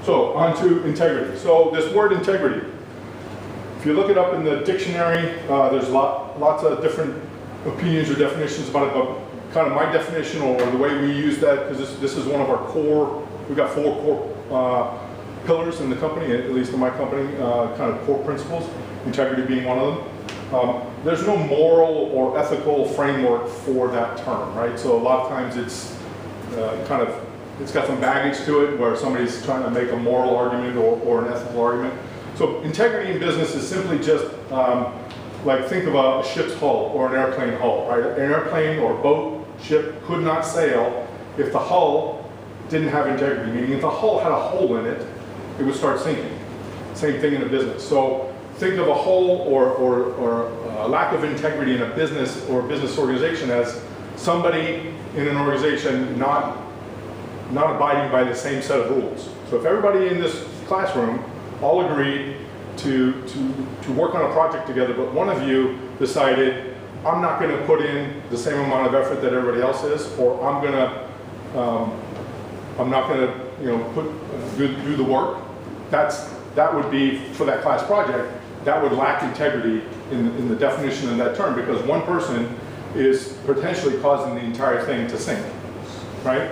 So on to integrity. So this word integrity, if you look it up in the dictionary, there's lots of different opinions or definitions about it, but kind of my definition or the way we use that, because this is one of our core, we've got 4 core pillars in the company, at least in my company, kind of core principles, integrity being one of them. There's no moral or ethical framework for that term, right? So a lot of times it's it's got some baggage to it where somebody's trying to make a moral argument or an ethical argument. So integrity in business is simply just like think of a ship's hull or an airplane hull, right? An airplane or boat, ship could not sail if the hull didn't have integrity, meaning if the hull had a hole in it, it would start sinking. Same thing in a business. So think of a hole or a lack of integrity in a business or business organization as somebody in an organization not abiding by the same set of rules. So if everybody in this classroom all agreed to work on a project together, but one of you decided, I'm not going to put in the same amount of effort that everybody else is, or I'm not going to do the work, that would be, for that class project, that would lack integrity in the definition of that term, because one person is potentially causing the entire thing to sink, right?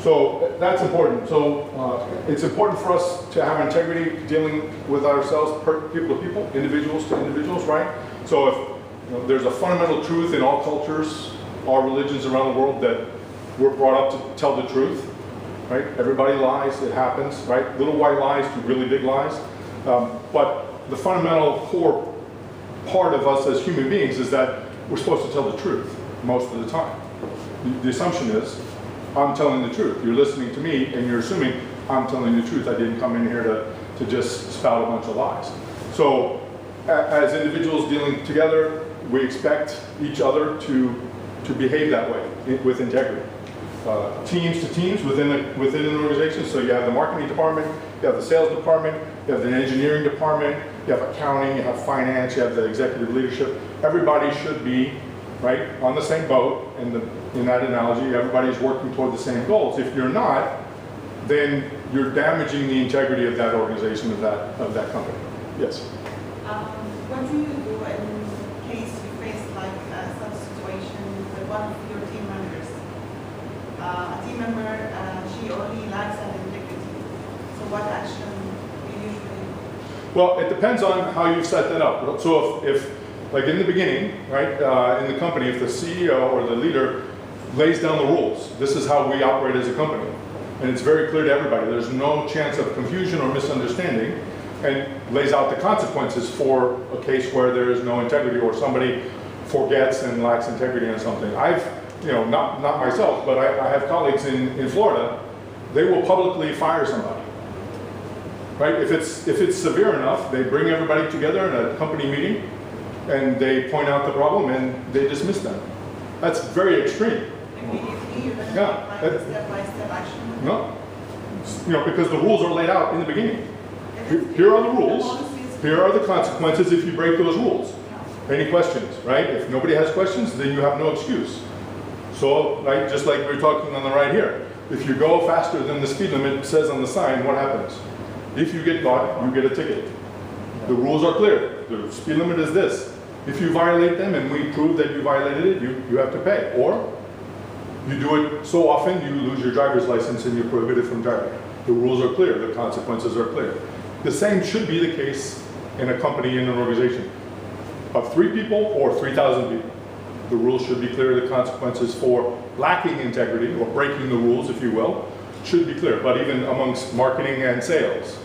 So that's important. So it's important for us to have integrity dealing with ourselves, people to people, individuals to individuals, right? So if there's a fundamental truth in all cultures, all religions around the world, that we're brought up to tell the truth, right? Everybody lies, it happens, right? Little white lies to really big lies. But the fundamental core part of us as human beings is that we're supposed to tell the truth most of the time. The assumption is, I'm telling the truth. You're listening to me and you're assuming I'm telling the truth. I didn't come in here to just spout a bunch of lies. So as individuals dealing together, we expect each other to behave that way with integrity. Teams to teams within an organization. So you have the marketing department, you have the sales department, you have the engineering department, you have accounting, you have finance, you have the executive leadership. Everybody should be right on the same boat. In that analogy, everybody's working toward the same goals. If you're not, then you're damaging the integrity of that organization, of that company. Yes? What do you do in case you face like some situation with one of your team members? A team member, she or he lacks an integrity. So what action do you usually do? Well, it depends on how you set that up. So if like in the beginning, right, in the company, if the CEO or the leader lays down the rules, this is how we operate as a company, and it's very clear to everybody, there's no chance of confusion or misunderstanding, and lays out the consequences for a case where there is no integrity or somebody forgets and lacks integrity on something. I've, not myself, but I have colleagues in Florida, they will publicly fire somebody. Right? If it's severe enough, they bring everybody together in a company meeting, and they point out the problem and they dismiss them. That's very extreme. Immediately, you're going to take step-by-step action? No. Because the rules are laid out in the beginning. Here are the rules. Here are the consequences if you break those rules. Any questions, right? If nobody has questions, then you have no excuse. So, right, just like we're talking on the right here, if you go faster than the speed limit says on the sign, what happens? If you get caught, you get a ticket. The rules are clear. The speed limit is this. If you violate them and we prove that you violated it, you have to pay. Or you do it so often you lose your driver's license and you're prohibited from driving. The rules are clear. The consequences are clear. The same should be the case in a company, in an organization. Of 3 people or 3,000 people. The rules should be clear. The consequences for lacking integrity or breaking the rules, if you will, should be clear. But even amongst marketing and sales,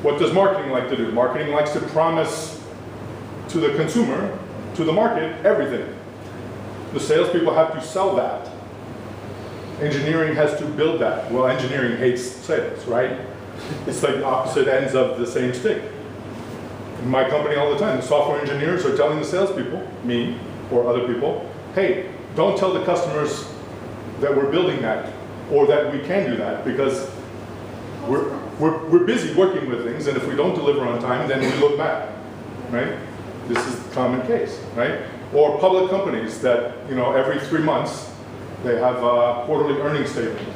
what does marketing like to do? Marketing likes to promise to the consumer, to the market, everything. The salespeople have to sell that. Engineering has to build that. Well, engineering hates sales, right? It's like opposite ends of the same stick. In my company all the time, the software engineers are telling the salespeople, me or other people, hey, don't tell the customers that we're building that or that we can do that, because we're busy working with things, and if we don't deliver on time, then we look bad, right? This is a common case, right? Or public companies that, every 3 months, they have a quarterly earnings statement.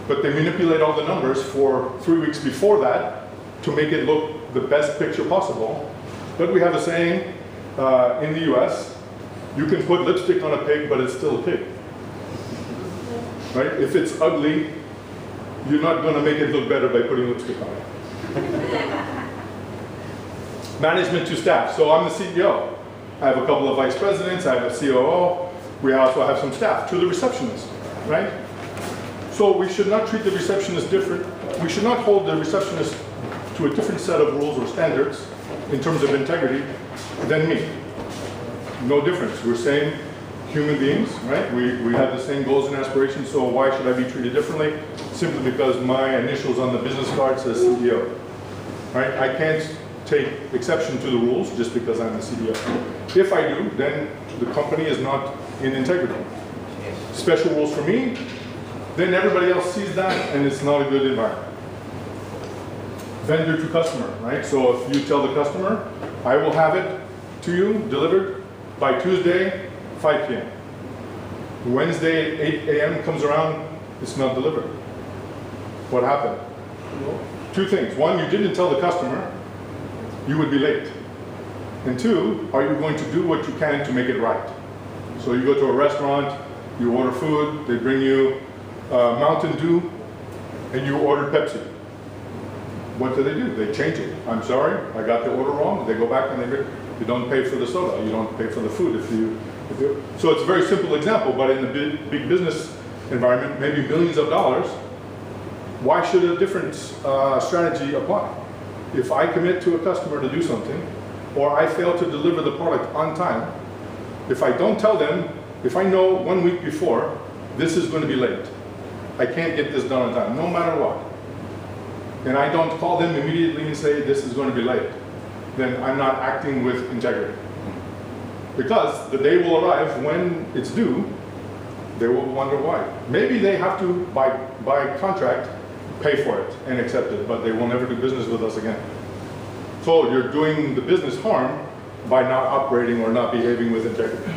but they manipulate all the numbers for 3 weeks before that to make it look the best picture possible. But we have a saying in the US, you can put lipstick on a pig, but it's still a pig. Right? If it's ugly, you're not going to make it look better by putting lipstick on it. Management to staff. So I'm the CEO. I have a couple of vice presidents, I have a COO. We also have some staff to the receptionist, right? So we should not treat the receptionist different. We should not hold the receptionist to a different set of rules or standards in terms of integrity than me. No difference. We're same human beings, right? We have the same goals and aspirations, so why should I be treated differently? Simply because my initials on the business card says CEO, right? I can't take exception to the rules just because I'm the CEO. If I do, then the company is not in integrity. Special rules for me, then everybody else sees that and it's not a good environment. Vendor to customer, right? So if you tell the customer, I will have it to you delivered by Tuesday, 5 p.m. Wednesday, 8 a.m. comes around, it's not delivered. What happened? Two things. One, you didn't tell the customer, you would be late. And two, are you going to do what you can to make it right? So you go to a restaurant, you order food, they bring you Mountain Dew, and you order Pepsi. What do? They change it. I'm sorry, I got the order wrong. They go back and you don't pay for the soda, you don't pay for the food so it's a very simple example, but in the big business environment, maybe millions of dollars, why should a different strategy apply? If I commit to a customer to do something, or I fail to deliver the product on time, if I don't tell them, if I know 1 week before, this is going to be late, I can't get this done on time, no matter what, and I don't call them immediately and say this is going to be late, then I'm not acting with integrity. Because the day will arrive when it's due, they will wonder why. Maybe they have to, by contract, pay for it and accept it, but they will never do business with us again. So you're doing the business harm by not operating or not behaving with integrity.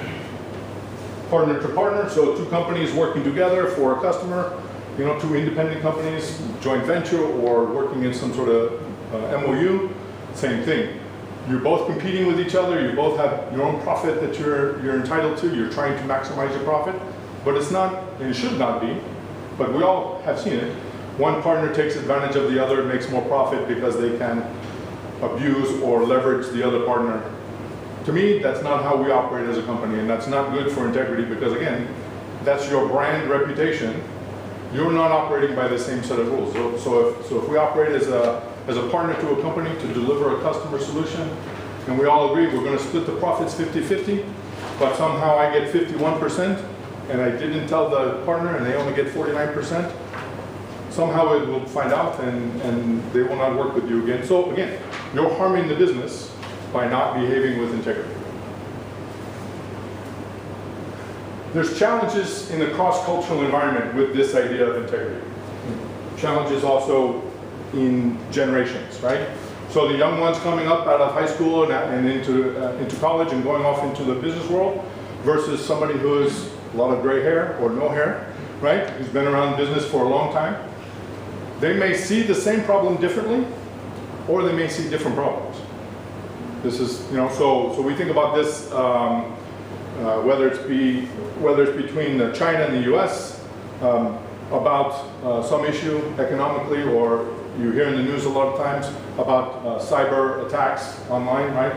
Partner to partner, so two companies working together for a customer, two independent companies, joint venture, or working in some sort of MOU, same thing. You're both competing with each other, you both have your own profit that you're entitled to, you're trying to maximize your profit, but it's not, and it should not be, but we all have seen it. One partner takes advantage of the other, makes more profit because they can abuse or leverage the other partner. To me, that's not how we operate as a company, and that's not good for integrity because, again, that's your brand reputation. You're not operating by the same set of rules. So if we operate as a partner to a company to deliver a customer solution, and we all agree we're going to split the profits 50-50, but somehow I get 51%, and I didn't tell the partner, and they only get 49%, somehow it will find out, and they will not work with you again. So again, you're harming the business by not behaving with integrity. There's challenges in the cross-cultural environment with this idea of integrity. Challenges also in generations, right? So the young ones coming up out of high school and into college and going off into the business world versus somebody who has a lot of gray hair or no hair, right? Who's been around business for a long time. They may see the same problem differently, or they may see different problems. This is, so we think about this, whether it's between China and the US, about some issue economically, or you hear in the news a lot of times about cyber attacks online, right?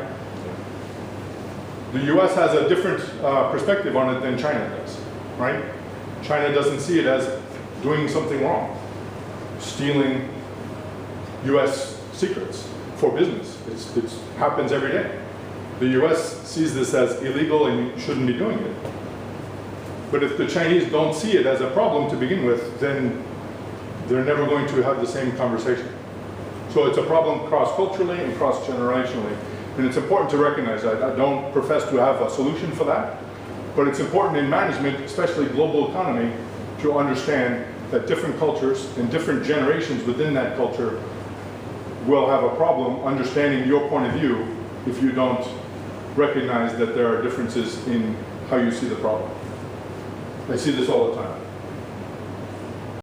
The US has a different perspective on it than China does, right? China doesn't see it as doing something wrong, stealing US secrets for business. It happens every day. The US sees this as illegal and you shouldn't be doing it. But if the Chinese don't see it as a problem to begin with, then they're never going to have the same conversation. So it's a problem cross-culturally and cross-generationally. And it's important to recognize that. I don't profess to have a solution for that, but it's important in management, especially global economy, to understand that different cultures and different generations within that culture will have a problem understanding your point of view if you don't recognize that there are differences in how you see the problem. I see this all the time.